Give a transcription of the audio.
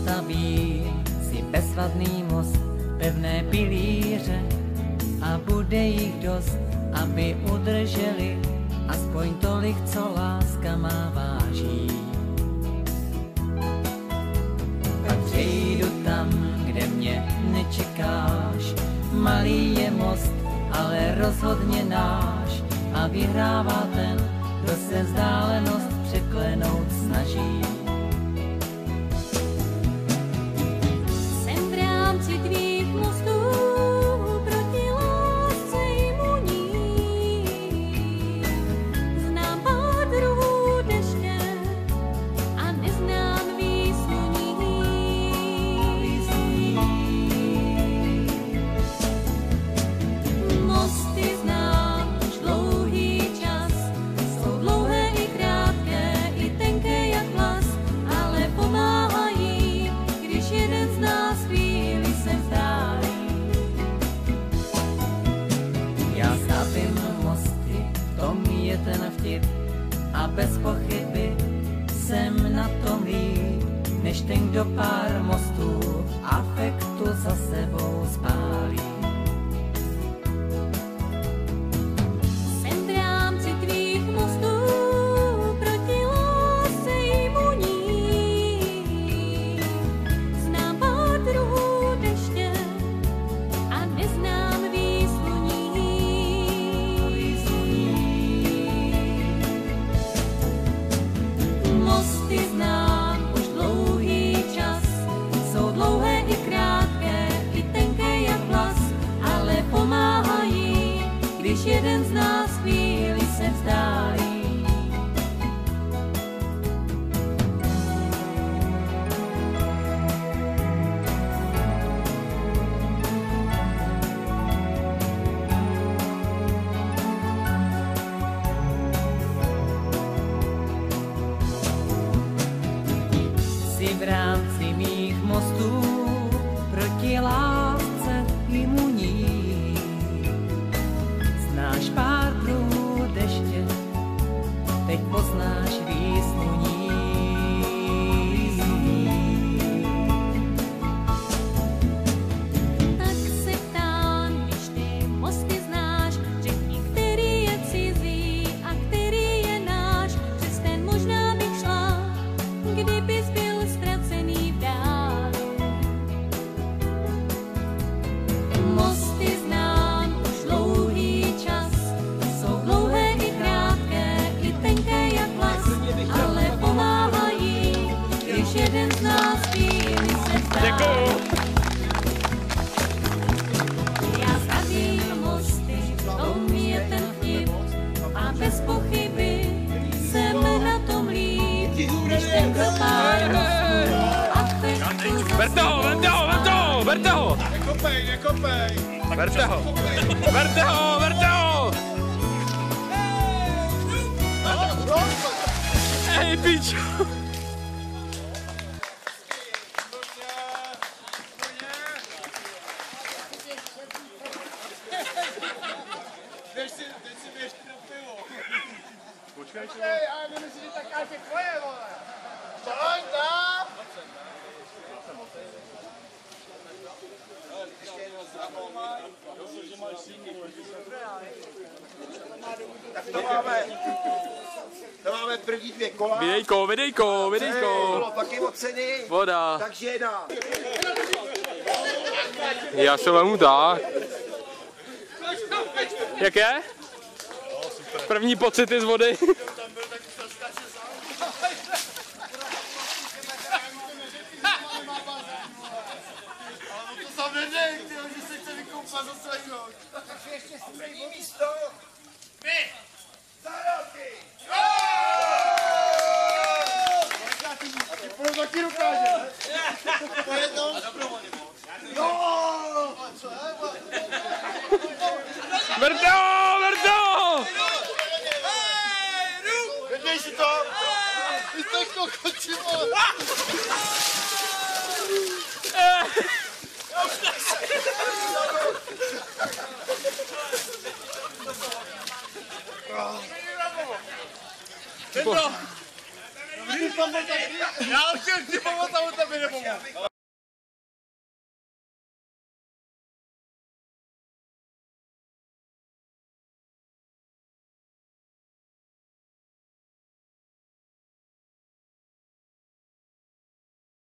postavím si bezvadný most, pevné pilíře a bude jich dost, aby udrželi aspoň tolik, co láska má váží. Pak přejdu tam, kde mě nečekáš, malý je most, ale rozhodně náš a vyhrává ten, kdo se vzdálenost překlenout snaží. Jsem v rámci tvých mostů proti lásce imunní. Znám pár druhů deště a neznám výsluní. Mosty znám už dlouhý čas, jsou dlouhé i krátké, i tenké jak vlas, ale pomáhají, když jeden z nás chvíli se vzdálí. Já stavím mosty, v tom je ten vtip a bez pochyby jsem na tom líp, než ten, kdo pár mostů v afektu za sebou spálí. Jsem v rámci tvých mostů proti lásce imunní. Znám pár druhů deště a neznám výsluní. Mosty znám už dlouhý čas, jsou dlouhé i krátké, i tenké jak vlas, ale pomáhají, když jeden z nás chvíli se vzdálí. Jsi v rámci mých mostů proti lásce imunní. Znáš pár druhů deště, teď poznáš výsluní. Tak se ptám, když ty mosty znáš, řekni, který je cizí a který je náš. Přes ten možná bych šla, kdybys byl ztracený v dálu. Mosty znám už dlouhý čas, jsou dlouhé i krátké, i tenké jak vlas, ale pomáhají, když jeden z nás chvíli se vzdálí. Já stavím mosty, v tom je ten vtip a bez pochyby jsem na tom líp, než ten, kdo pár mostů afektu Berte ho, berte ho, berte ho, berte ho! Nekopej, nekopej! Berte ho! Berte ho, berte ho! Hej, pičo! Teď si běžte do pivo. Počkej, ale nemyslíš, že taká je tvoje, vole. Pojď tam! Tak to máme první dvě kola. Videjko, videjko, videjko! Taky od ceny. Voda. Takže jedna. Já se vemu tak. Jak je? První pocity z vody. Ale to sam neřek, že se chce vykoupat za celý rok. Takže ještě stejný místo. Vy! Za roky! A ty půjdu taky dokáže, ne? Po jednom? A dobrovolně. Jo! A co je? Berte ho, berte ho! Vednej si to! Ty jsi to kokoti, vole! Po, Já chtěl si pomoct a on tebe nepomohl.